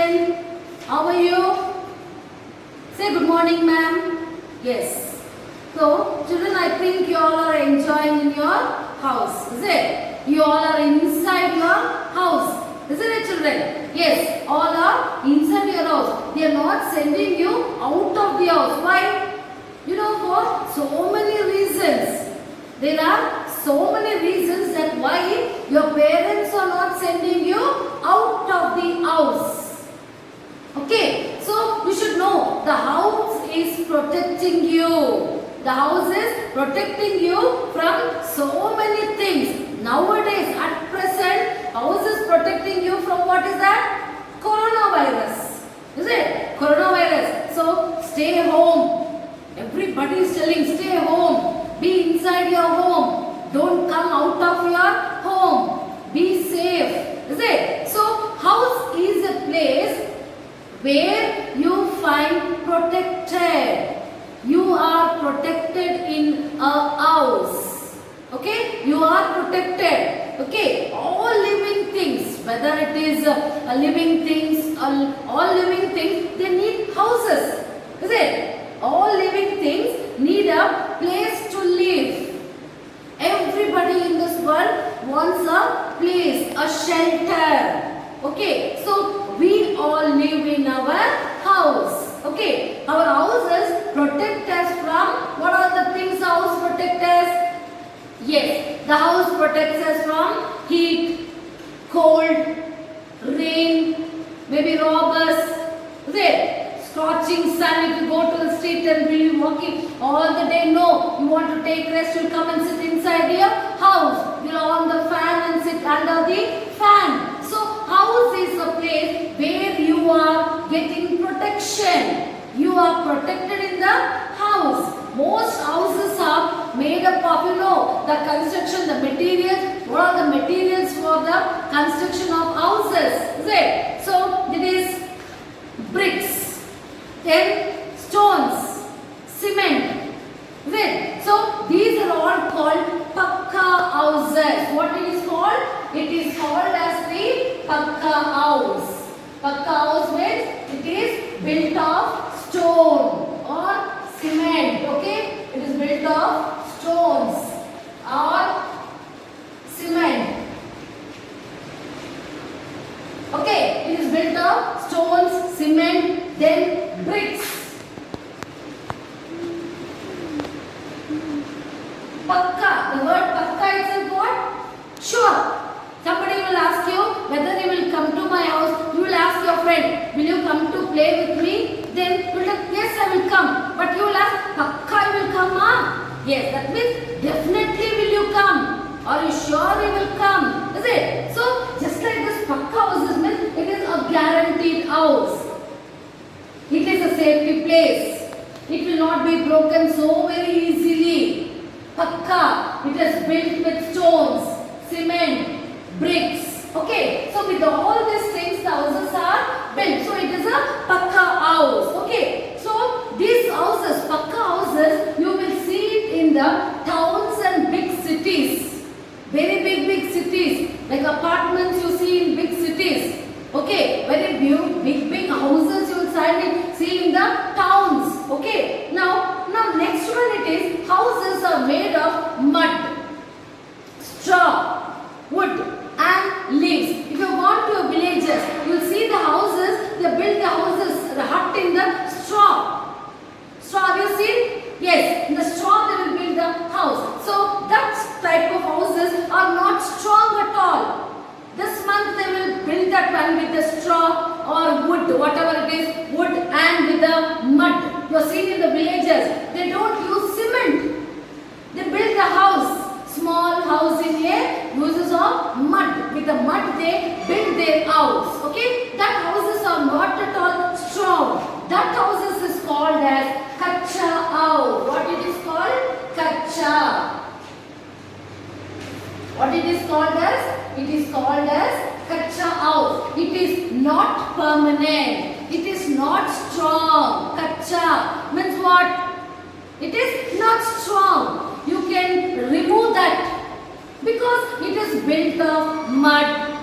children. How are you? Say good morning, ma'am. Yes. So, children, I think you all are enjoying in your house. Is it? You all are inside your house. Isn't it, children? Yes, all are inside your house. They are not sending you out of the house. Why? You know, for so many reasons. There are so many reasons that why your parents are not sending you out of the house. Okay, so you should know the house is protecting you. The house is protecting you from so many things. Nowadays, at present, house is protecting you from what is that? Coronavirus. Is it? Coronavirus. So, stay home. Everybody is telling stay home. Be inside your home. Don't come out of your home. Be safe. Is it? So, house is a place where you find protected. You are protected in a house. Okay? You are protected. Okay? All living things, whether it is living things, all living things, they need houses. Is it? All living things need a place to live. Everybody in this world wants a place, a shelter. Okay, so we all live in our house. Okay, our houses protect us from, what are the things house protect us? Yes, the house protects us from heat, cold, rain, maybe robbers. Is it? Scorching sun, if you go to the street and will be walking all the day, no, you want to take rest, you'll come and sit inside your house. You'll on the fan and sit under the fan. So, house is a place where you are getting protection. You are protected in the house. Most houses are made up of, the construction, the materials. What are the materials for the construction of houses? Is it? So, it is bricks. Then stones, cement. Is it? So these are all called pakka houses. What it is called? It is called as the pakka house. Pakka house means it is built of stone or cement. Okay? It is built of stones or cement. Okay? It is built of stones, cement, then bricks. Pakka. The word pakka itself what? Sure. Somebody will ask you whether you will come to my house. You will ask your friend, will you come to play with me? Then you will say, yes, I will come. But you will ask, pakka you will come, huh? Yes, that means definitely will you come. Are you sure you will come? Is it? So, just like this pakka house means it is a guaranteed house. It is a safety place. It will not be broken so very easily. Pakka, it is built with stones, cement, bricks. Okay, so with all these things the houses are built. So it is a pakka house. Okay, so these houses, pakka houses, you will see it in the towns and big cities. Very big cities, like apartments you see in big cities. Okay, very big houses you will see in the towns. Okay, now next one it is houses are made of mud, straw, wood and leaves. If you go to villages, you will see the houses, they build the houses, the hut in the straw. Straw, have you seen? Yes, in the straw they will build the house. So that type of houses are not strong at all. This month they will build that one with the straw or wood, whatever it is, wood and with the mud. You are seeing in the villages, they don't use cement. They build the house, small house in a uses of mud. With the mud they build their house. Okay, that houses are not at all strong. That houses is called as kacha house. What it is called? Kacha. What it is called as? It is called as kacha house. It is not permanent. It is not strong. Kacha means what? It is not strong. You can remove that because it is built of mud,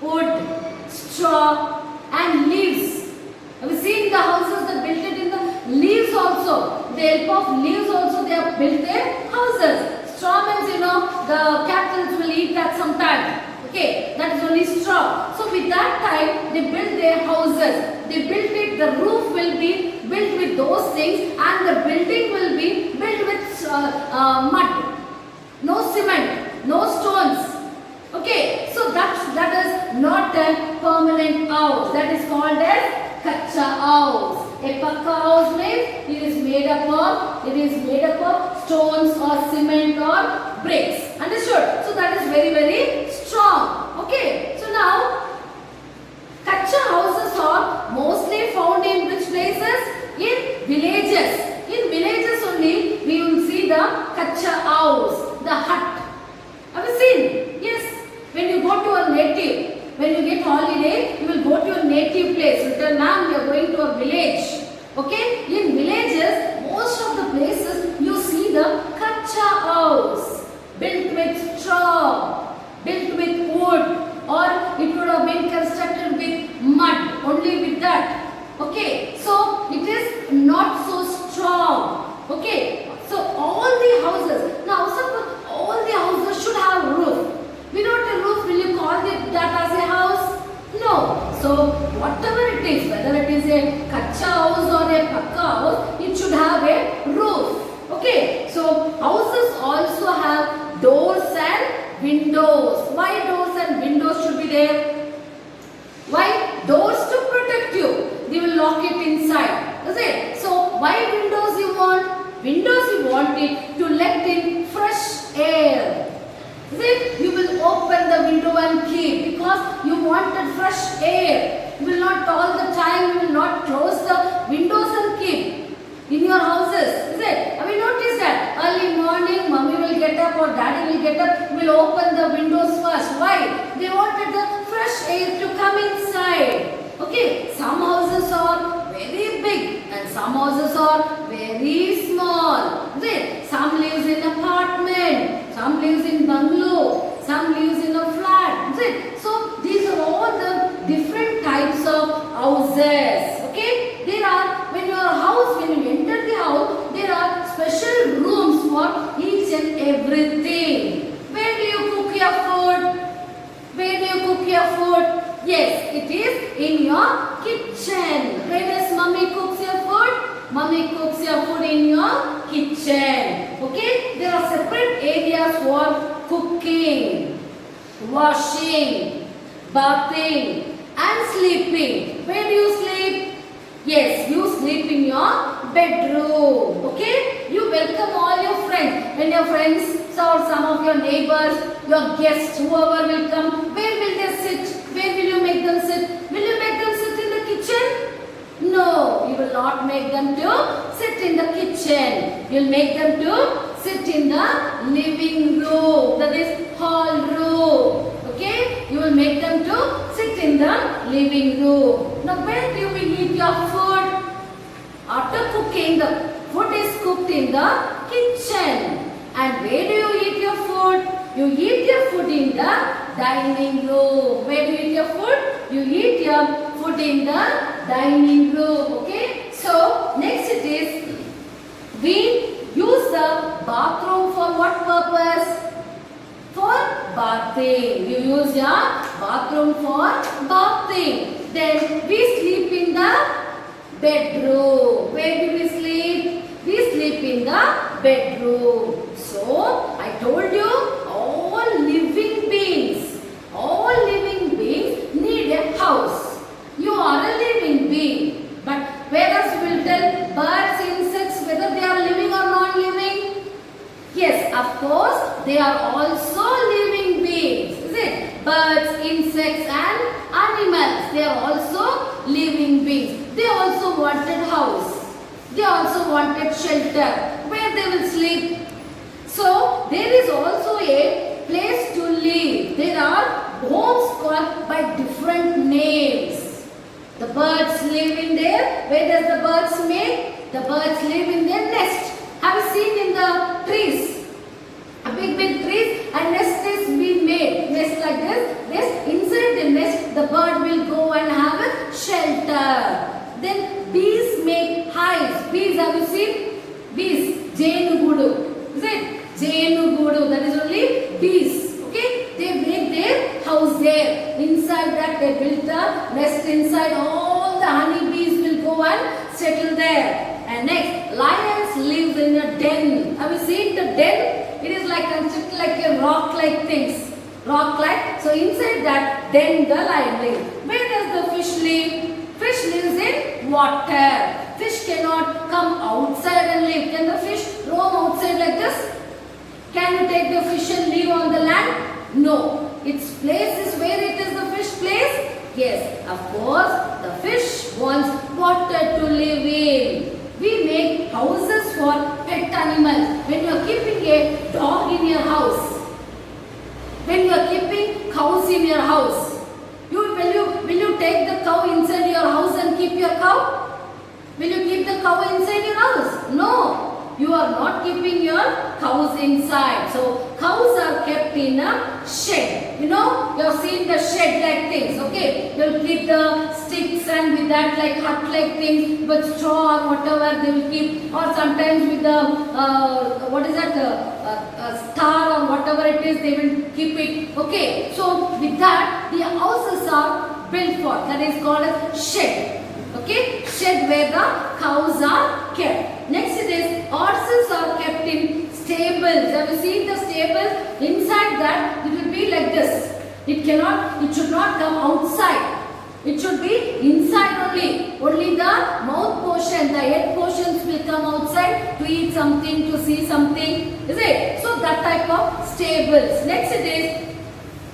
wood, straw and leaves. build their houses. Straw means, the cattle will eat that sometime. Okay, that is only straw. So with that time, they build their houses. They built it, the roof will be built with those things and the building will be built with mud. No cement, no stones. Okay, so that is not a permanent house. That is called as kacha house. A pakka house means it is made up of stones or cement or bricks. Understood? So that is very, very strong. Okay, so now kacha houses are mostly found in which places? In villages. In villages only we will see the kacha house, the hut. Have you seen? Yes. When you go to a native, when you get holiday, you will go to your native place. Return, ma'am, we are going to a village. Okay? In villages, most of the places you see the kacha house, built with straw, built with wood, or it would have been constructed with mud, only with that. Okay? So, it is not so strong. Okay? So, all the houses, now suppose all the houses should have roof. Without a roof, will you call that as a house? No. So, whatever it is, whether it is a kacha house or a pakka house, it should have a roof. Okay. So, houses also have doors and windows. Why doors and windows should be there? Why? Doors to protect you. They will lock it inside. Is it? So, why windows you want? Windows you want it to let in fresh air. Is it? You will open the window and keep because you wanted fresh air. You will not all the time, you will not close the windows and keep in your houses. Is it? Have you noticed that? Early morning, mommy will get up or daddy will get up, will open the windows first. Why? They wanted the fresh air to come inside. Okay, some houses are very big and some houses are very small. Is it? Some lives in apartment, some lives in bungalow, some lives in a flat. Is it? So these are all the different types of houses. Okay, there are, when you enter the house, there are special rooms for each and everything. Where do you cook your food? Where do you cook your food? Yes, it is in your kitchen. Where does mommy cooks your food? Mommy cooks your food in your kitchen. Okay? There are separate areas for cooking, washing, bathing and sleeping. Where do you sleep? Yes, you sleep in your bedroom. Okay? You welcome all your friends. When your friends or some of your neighbors, your guests, whoever will come, where will they sit? Where will you make them sit? Will you make them sit in the kitchen? No, you will not make them to sit in the kitchen. You will make them to sit in the living room. That is hall room. Okay? You will make them to sit in the living room. Now where do you eat your food? After cooking, the food is cooked in the kitchen. And where do you eat your food? You eat your food in the dining room. Where do you eat your food? You eat your food in the dining room. Okay? So, next it is, we use the bathroom for what purpose? For bathing. You use your bathroom for bathing. Then we sleep in the bedroom. Where do we sleep? We sleep in the bedroom. So, I told you, all living beings need a house. You are a living being. But whereas we will tell birds, insects, whether they are living or non-living? Yes, of course, they are also living beings. Is it? Birds, insects and animals, they are also living beings. They also wanted house. They also wanted shelter where they will sleep. So, there is also a place to live. There are homes called by different names. The birds live in there. Where does the birds make? The birds live in their nest. Have you seen in the trees? A big trees and nest is being made. Nest like this. Yes, inside the nest the bird will go and have a shelter. Then bees make hives. Bees, have you seen? Bees, Jenugudu. Is it? Jenugudu. That is only bees. Okay? They make their house there. Inside that they build the nest inside. All the honey bees will go and settle there. And next, lions live in a den. Have you seen the den? It is like constructed like a rock-like things. Rock-like. So inside that den the lion lives. Where does the fish live? Fish lives in water. Fish cannot come outside and live. Can the fish roam outside like this? Can you take the fish and live on the land? No. Its place is where it is the fish place? Yes. Of course, the fish wants water to live in. We make houses for pet animals. When you are keeping a dog in your house, when you are keeping cows in your house, will you take the cow inside your house and keep your cow? Will you keep the cow inside your house? No. You are not keeping your cows inside. So cows are kept in a shed. You know, you have seen the shed like things. Okay, you will keep the sticks and with that like hut like things, with straw or whatever they will keep, or sometimes with the what is that star or whatever it is they will keep it. Okay, so with that the houses are built for. That is called a shed. Okay, shed where the cows are kept. Next it is horses are kept in stables. Have you seen the stables? Inside that it will be like this. It should not come outside. It should be inside only. Only the mouth portion, the head portions will come outside to eat something, to see something. Is it? So that type of stables. Next it is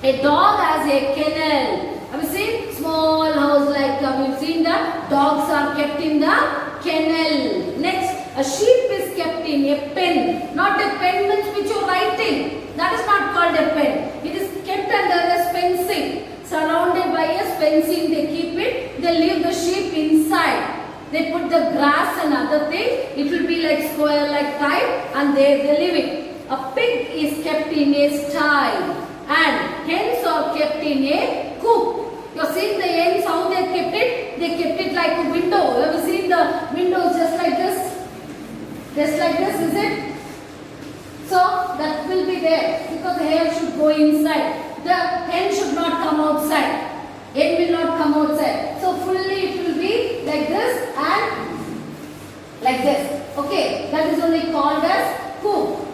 a dog has a kennel. Have you seen small house like we've seen the dogs are kept in the kennel. Next, a sheep is kept in a pen. Not a pen means which you are writing. That is not called a pen. It is kept under a fencing. Surrounded by a fencing, they keep it. They leave the sheep inside. They put the grass and other things. It will be like square, like type, and they leave it. A pig is kept in a style. And hens are kept in a coop. You have seen the hens, how they kept it? They kept it like a window. You have seen the windows just like this? Just like this, is it? So that will be there because the hair should go inside. The hen should not come outside. Hen will not come outside. So fully it will be like this and like this. Okay, that is only called as coop.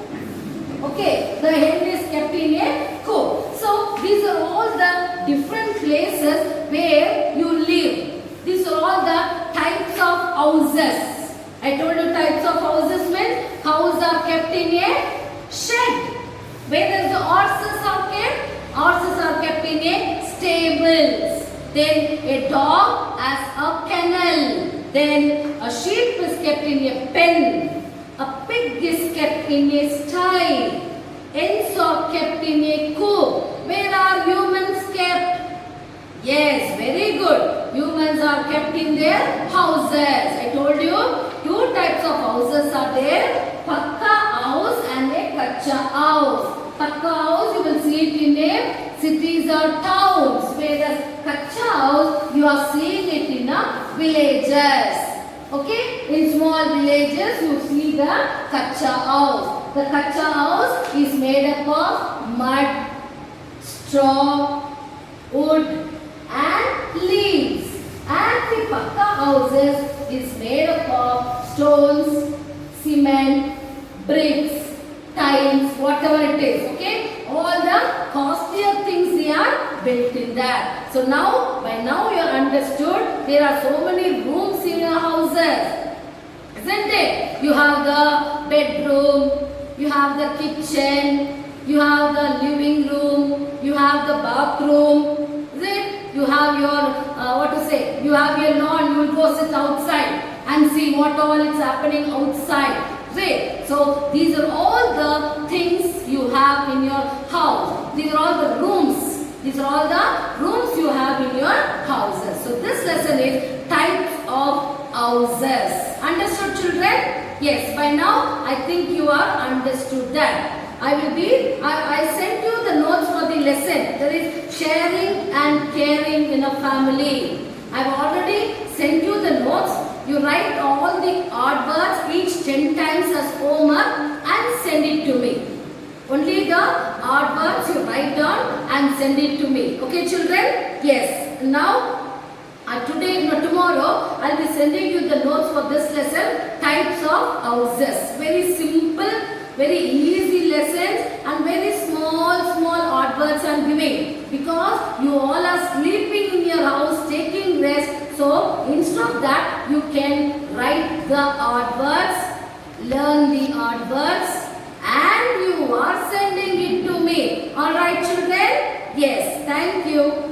Okay, the hen is kept in a coop. So these are all the different places where you live. These are all the types of houses. I told you types of houses means houses are kept in a shed. Where does the horses are kept? Horses are kept in a stables. Then a dog has a kennel. Then a sheep is kept in a pen. A pig is kept in a style. Hens are kept in a coop. Where are humans kept? Yes, very good. Humans are kept in their houses. I told you two types of houses are there. Pakka house and a kacha house. Pakka house you will see it in a cities or towns. Whereas kacha house you are seeing it in a villages. Okay, in small villages you see the kacha house. The kacha house is made up of mud, straw, wood and leaves. And the pakka houses is made up of stones, cement, bricks, tiles, whatever it is. Okay, all the costlier things they are built in that. So now, by now you are understood there are so many rooms in your houses, isn't it? You have the bedroom, you have the kitchen, you have the living room, you have the bathroom, is it? You have your, you have your lawn, you will go sit outside and see what all is happening outside. Right? So these are all the things you have in your house. These are all the rooms. These are all the rooms you have in your houses. So this lesson is types of houses. Understood, children? Yes, by now I think you are understood that. I sent you the notes for the lesson. There is sharing and caring in a family. I have already sent you the notes. You write all the odd words each 10 times as homework and send it to me. Only the odd words you write down and send it to me. Okay, children? Yes. Now, tomorrow, I'll be sending you the notes for this lesson, types of houses. Very simple, very easy lessons and very small odd words I'm giving. Because you all are sleeping in your house, taking rest. So, instead of that, you can write the odd words, learn the odd words, and you are sending it to me. Alright, children? Yes, thank you.